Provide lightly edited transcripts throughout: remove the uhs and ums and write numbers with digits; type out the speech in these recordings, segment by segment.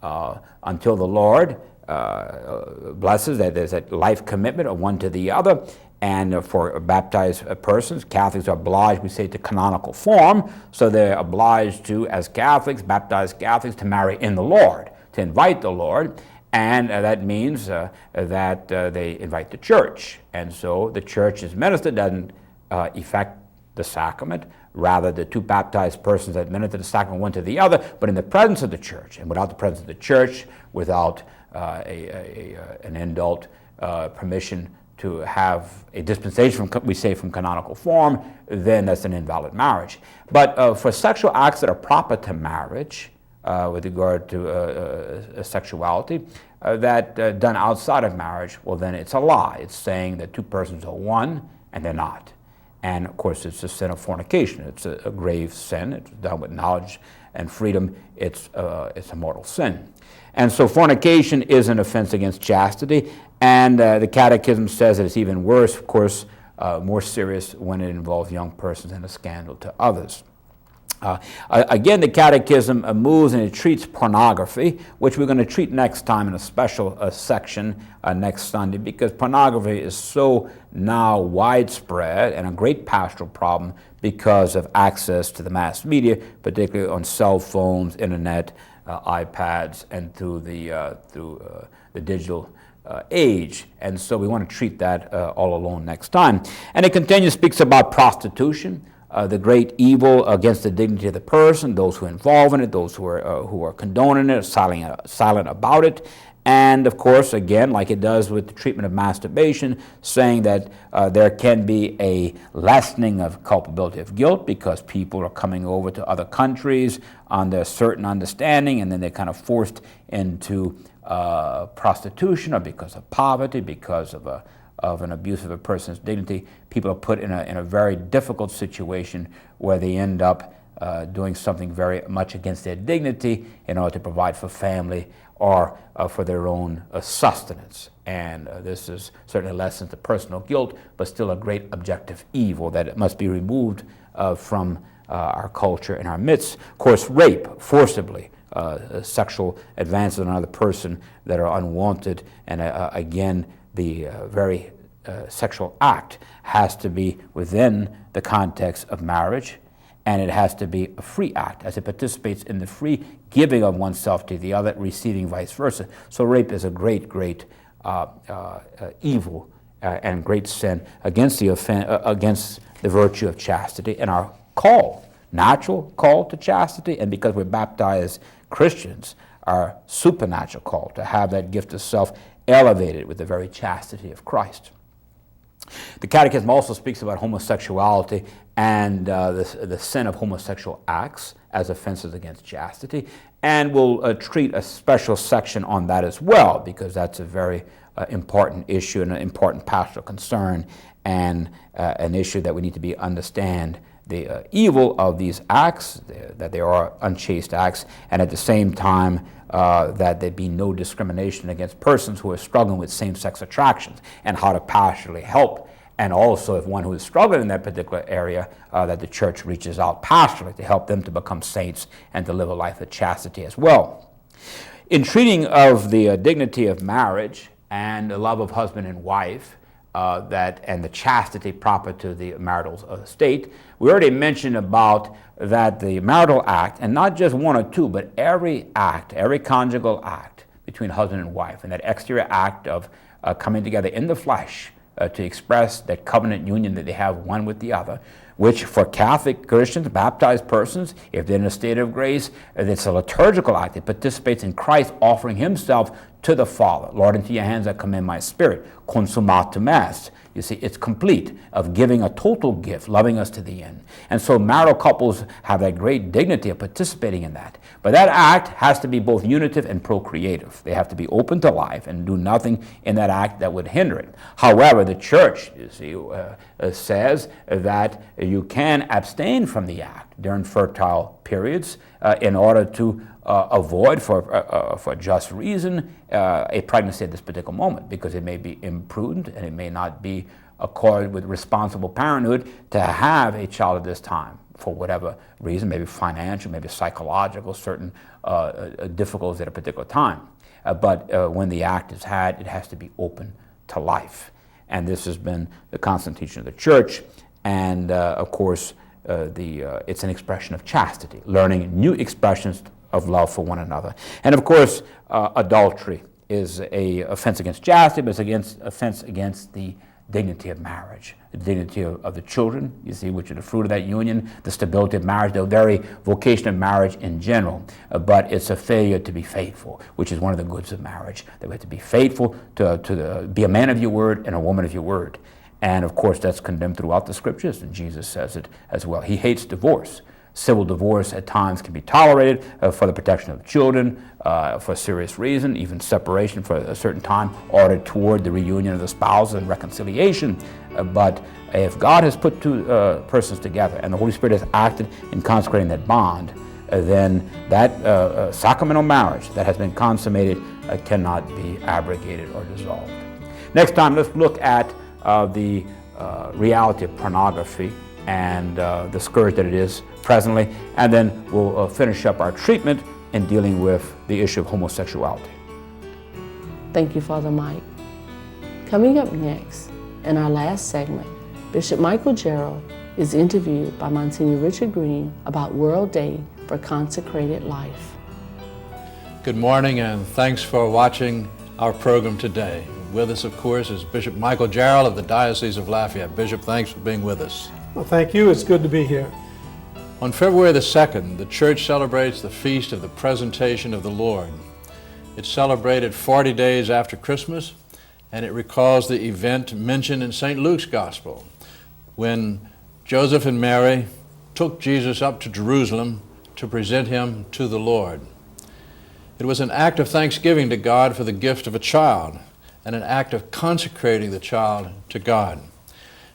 until the Lord blesses that there's a life commitment of one to the other. And for baptized persons, Catholics are obliged, we say, to canonical form. So they're obliged to, as Catholics, baptized Catholics, to marry in the Lord, to invite the Lord. And that means that they invite the church. And so the church's minister doesn't effect the sacrament. Rather, the two baptized persons administer the sacrament one to the other, but in the presence of the church. And without the presence of the church, without an indult permission to have a dispensation from, we say, from canonical form, then that's an invalid marriage. But for sexual acts that are proper to marriage, with regard to sexuality, that done outside of marriage, well, then it's a lie. It's saying that two persons are one, and they're not. And of course, it's a sin of fornication. It's a grave sin. It's done with knowledge and freedom. It's a mortal sin. And so fornication is an offense against chastity. And the Catechism says that it's even worse, of course, more serious when it involves young persons and a scandal to others. Again, the Catechism moves and it treats pornography, which we're going to treat next time in a special section next Sunday, because pornography is so now widespread and a great pastoral problem because of access to the mass media, particularly on cell phones, internet, iPads, and through the digital age. And so we want to treat that all alone next time. And it continues, speaks about prostitution, the great evil against the dignity of the person, those who are involved in it, those who are condoning it, silent about it. And of course, again, like it does with the treatment of masturbation, saying that there can be a lessening of culpability of guilt because people are coming over to other countries under a certain understanding, and then they're kind of forced into prostitution, or because of poverty, because of an abuse of a person's dignity. People are put in a very difficult situation where they end up doing something very much against their dignity in order to provide for family or for their own sustenance. And this is certainly lessens the personal guilt, but still a great objective evil that it must be removed from our culture and our midst. Of course, rape, forcibly, sexual advances on another person that are unwanted, and again, the very sexual act has to be within the context of marriage, and it has to be a free act as it participates in the free giving of oneself to the other, receiving vice versa. So rape is a great evil and great sin against against the virtue of chastity and our call, natural call to chastity, and because we're baptized Christians, our supernatural call to have that gift of self elevated with the very chastity of Christ. The Catechism also speaks about homosexuality and the sin of homosexual acts as offenses against chastity, and we'll treat a special section on that as well, because that's a very important issue and an important pastoral concern, and an issue that we need to understand the evil of these acts, that they are unchaste acts, and at the same time that there be no discrimination against persons who are struggling with same-sex attractions, and how to pastorally help. And also, if one who is struggling in that particular area, that the church reaches out pastorally to help them to become saints and to live a life of chastity as well. In treating of the dignity of marriage and the love of husband and wife, and the chastity proper to the marital state, we already mentioned about that the marital act, and not just one or two, but every act, every conjugal act between husband and wife, and that exterior act of coming together in the flesh to express that covenant union that they have one with the other, which for Catholic Christians, baptized persons, if they're in a state of grace, it's a liturgical act. It participates in Christ offering himself to the Father. Lord, into your hands I commend my spirit. Consummatum est. You see, it's complete, of giving a total gift, loving us to the end. And so marital couples have that great dignity of participating in that. But that act has to be both unitive and procreative. They have to be open to life and do nothing in that act that would hinder it. However, the church, you see, says that you can abstain from the act during fertile periods in order to avoid, for just reason, a pregnancy at this particular moment, because it may be imprudent and it may not be accorded with responsible parenthood to have a child at this time. for whatever reason, maybe financial, maybe psychological, certain difficulties at a particular time. But when the act is had, it has to be open to life. And this has been the constant teaching of the church. And of course, it's an expression of chastity, learning new expressions of love for one another. And of course, adultery is an offense against chastity, but it's an offense against the dignity of marriage, the dignity of the children, you see, which are the fruit of that union, the stability of marriage, the very vocation of marriage in general. But it's a failure to be faithful, which is one of the goods of marriage, that we have to be faithful, to be a man of your word and a woman of your word. And of course, that's condemned throughout the scriptures, and Jesus says it as well. He hates divorce. Civil divorce at times can be tolerated for the protection of children, for a serious reason, even separation for a certain time, ordered toward the reunion of the spouse and reconciliation. But if God has put two persons together and the Holy Spirit has acted in consecrating that bond, then that sacramental marriage that has been consummated cannot be abrogated or dissolved. Next time, let's look at the reality of pornography and the scourge that it is presently, and then we'll finish up our treatment in dealing with the issue of homosexuality. Thank you, Father Mike. Coming up next, in our last segment, Bishop Michael Gerald is interviewed by Monsignor Richard Green about World Day for Consecrated Life. Good morning, and thanks for watching our program today. With us, of course, is Bishop Michael Gerald of the Diocese of Lafayette. Bishop, thanks for being with us. Well, thank you. It's good to be here. On February the 2nd, the Church celebrates the Feast of the Presentation of the Lord. It's celebrated 40 days after Christmas, and it recalls the event mentioned in St. Luke's Gospel, when Joseph and Mary took Jesus up to Jerusalem to present him to the Lord. It was an act of thanksgiving to God for the gift of a child, and an act of consecrating the child to God.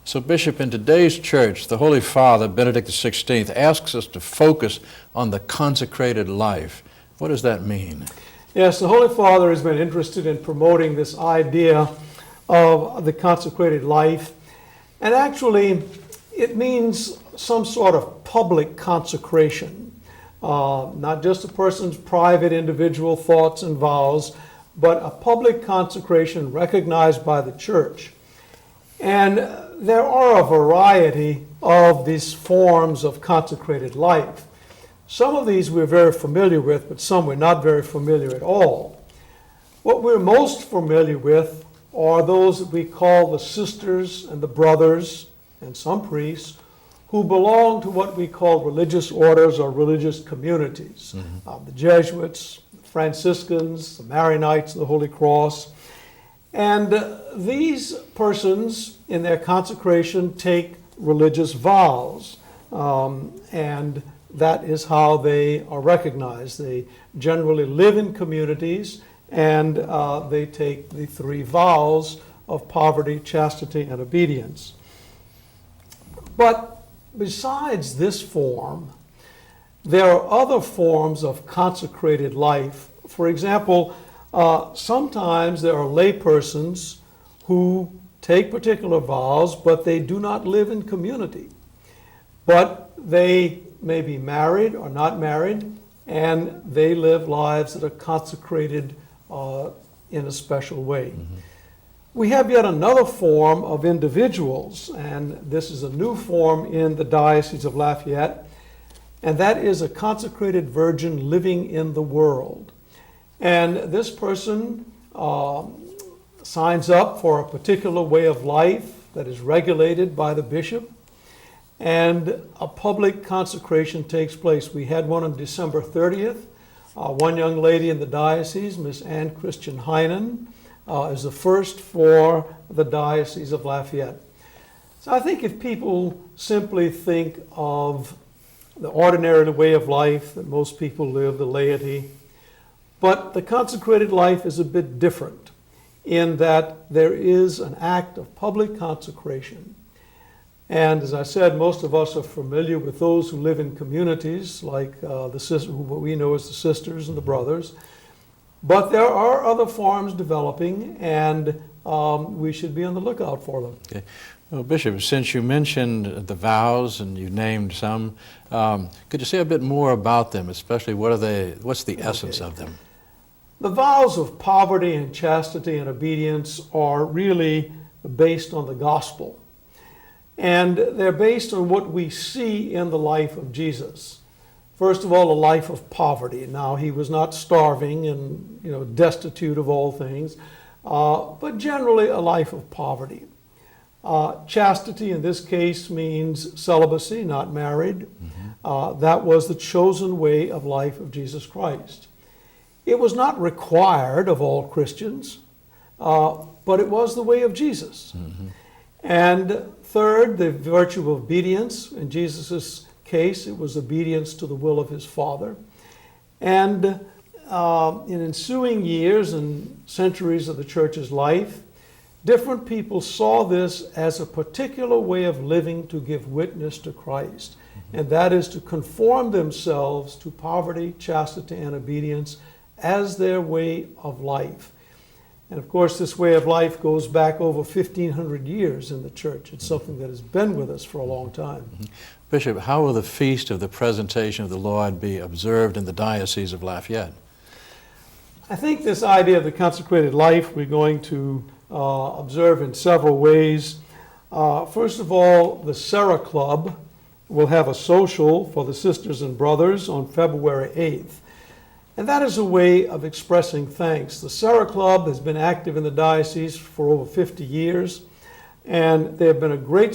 So, Bishop, in today's church, the Holy Father, Benedict XVI, asks us to focus on the consecrated life. What does that mean? Yes, the Holy Father has been interested in promoting this idea of the consecrated life. And actually, it means some sort of public consecration, not just a person's private individual thoughts and vows, but a public consecration recognized by the Church. And there are a variety of these forms of consecrated life. Some of these we're very familiar with, but some we're not very familiar at all. What we're most familiar with are those that we call the sisters and the brothers, and some priests, who belong to what we call religious orders or religious communities. The Jesuits, the Franciscans, the Maronites, the Holy Cross. And these persons, in their consecration, take religious vows. And that is how they are recognized. They generally live in communities, and they take the three vows of poverty, chastity, and obedience. But besides this form, there are other forms of consecrated life. For example, sometimes there are lay persons who take particular vows, but they do not live in community. But they may be married or not married, and they live lives that are consecrated in a special way. We have yet another form of individuals, and this is a new form in the Diocese of Lafayette, and that is a consecrated virgin living in the world. And this person signs up for a particular way of life that is regulated by the bishop, and a public consecration takes place. We had one on December 30th. One young lady in the diocese, Miss Ann Christian Heinen, is the first for the Diocese of Lafayette. So I think if people simply think of the ordinary way of life that most people live, the laity, but the consecrated life is a bit different in that there is an act of public consecration. And as I said, most of us are familiar with those who live in communities like what we know as the sisters and the brothers. But there are other forms developing, and we should be on the lookout for them. Okay. Well, Bishop, since you mentioned the vows and you named some, could you say a bit more about them, especially what's the essence of them? The vows of poverty and chastity and obedience are really based on the gospel. And they're based on what we see in the life of Jesus. First of all, a life of poverty. Now, he was not starving and destitute of all things, but generally a life of poverty. Chastity in this case means celibacy, not married. That was the chosen way of life of Jesus Christ. It was not required of all Christians, but it was the way of Jesus. And third, the virtue of obedience. In Jesus' case, it was obedience to the will of his Father. And in ensuing years and centuries of the church's life, different people saw this as a particular way of living to give witness to Christ. And that is to conform themselves to poverty, chastity, and obedience as their way of life. And of course, this way of life goes back over 1,500 years in the church. It's something that has been with us for a long time. Bishop, how will the Feast of the Presentation of the Lord be observed in the Diocese of Lafayette? I think this idea of the consecrated life we're going to observe in several ways. First of all, the Serra Club will have a social for the sisters and brothers on February 8th. And that is a way of expressing thanks. The Serra Club has been active in the diocese for over 50 years, and they have been a great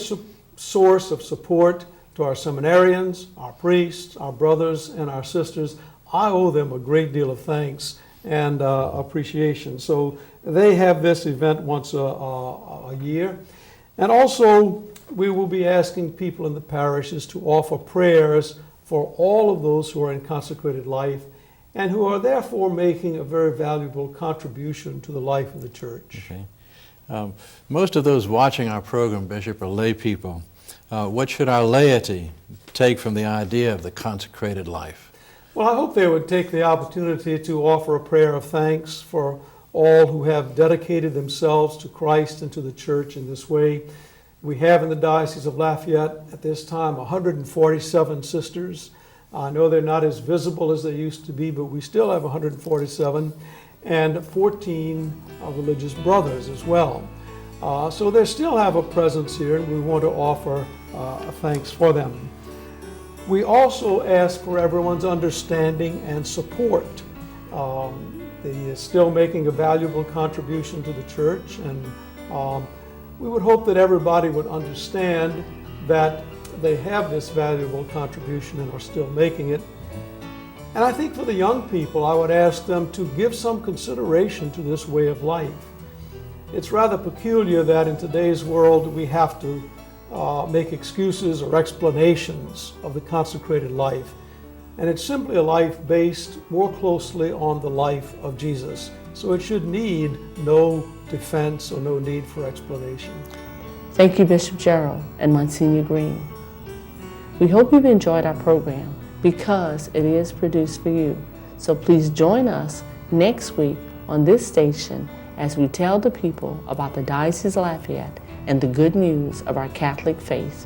source of support to our seminarians, our priests, our brothers, and our sisters. I owe them a great deal of thanks and appreciation. So they have this event once a year. And also, we will be asking people in the parishes to offer prayers for all of those who are in consecrated life and who are therefore making a very valuable contribution to the life of the church. Okay. Most of those watching our program, Bishop, are lay people. What should our laity take from the idea of the consecrated life? Well, I hope they would take the opportunity to offer a prayer of thanks for all who have dedicated themselves to Christ and to the church in this way. We have in the Diocese of Lafayette at this time 147 sisters. I know they're not as visible as they used to be, but we still have 147, and 14 religious brothers as well. So they still have a presence here, and we want to offer thanks for them. We also ask for everyone's understanding and support. They are still making a valuable contribution to the church, and we would hope that everybody would understand that they have this valuable contribution and are still making it. And I think for the young people, I would ask them to give some consideration to this way of life. It's rather peculiar that in today's world we have to make excuses or explanations of the consecrated life. And it's simply a life based more closely on the life of Jesus. So it should need no defense or no need for explanation. Thank you, Bishop Gerald and Monsignor Green. We hope you've enjoyed our program because it is produced for you. So please join us next week on this station as we tell the people about the Diocese of Lafayette and the good news of our Catholic faith.